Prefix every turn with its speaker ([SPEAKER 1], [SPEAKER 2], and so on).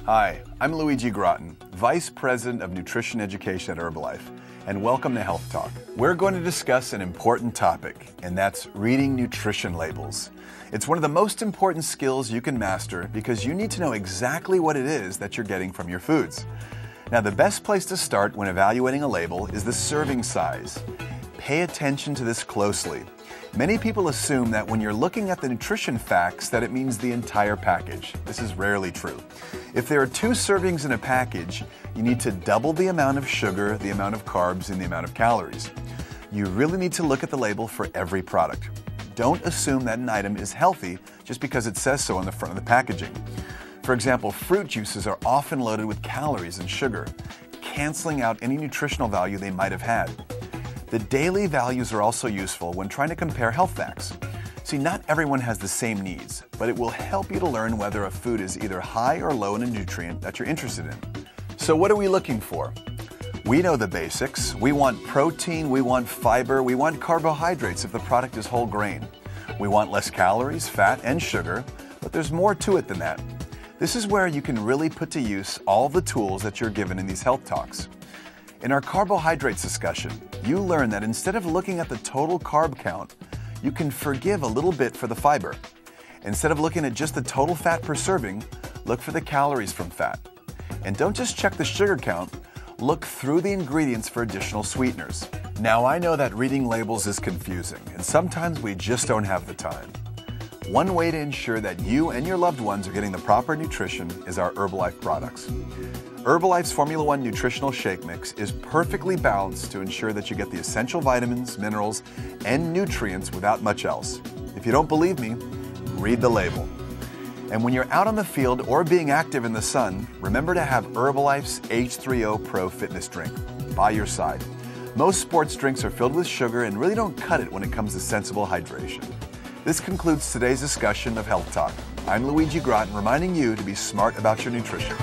[SPEAKER 1] Hi, I'm Luigi Groton, Vice President of Nutrition Education at Herbalife, and welcome to Health Talk. We're going to discuss an important topic, and that's reading nutrition labels. It's one of the most important skills you can master because you need to know exactly what it is that you're getting from your foods. Now, the best place to start when evaluating a label is the serving size. Pay attention to this closely. Many people assume that when you're looking at the nutrition facts that it means the entire package. This is rarely true. If there are 2 servings in a package, you need to double the amount of sugar, the amount of carbs, and the amount of calories. You really need to look at the label for every product. Don't assume that an item is healthy just because it says so on the front of the packaging. For example, fruit juices are often loaded with calories and sugar, canceling out any nutritional value they might have had. The daily values are also useful when trying to compare health facts. See, not everyone has the same needs, but it will help you to learn whether a food is either high or low in a nutrient that you're interested in. So what are we looking for? We know the basics. We want protein, we want fiber, we want carbohydrates if the product is whole grain. We want less calories, fat, and sugar, but there's more to it than that. This is where you can really put to use all the tools that you're given in these health talks. In our carbohydrates discussion, you learn that instead of looking at the total carb count, you can forgive a little bit for the fiber. Instead of looking at just the total fat per serving, look for the calories from fat. And don't just check the sugar count, look through the ingredients for additional sweeteners. Now, I know that reading labels is confusing, and sometimes we just don't have the time. One way to ensure that you and your loved ones are getting the proper nutrition is our Herbalife products. Herbalife's Formula One Nutritional Shake Mix is perfectly balanced to ensure that you get the essential vitamins, minerals, and nutrients without much else. If you don't believe me, read the label. And when you're out on the field or being active in the sun, remember to have Herbalife's H3O Pro Fitness Drink by your side. Most sports drinks are filled with sugar and really don't cut it when it comes to sensible hydration. This concludes today's discussion of Health Talk. I'm Luigi Groton, reminding you to be smart about your nutrition.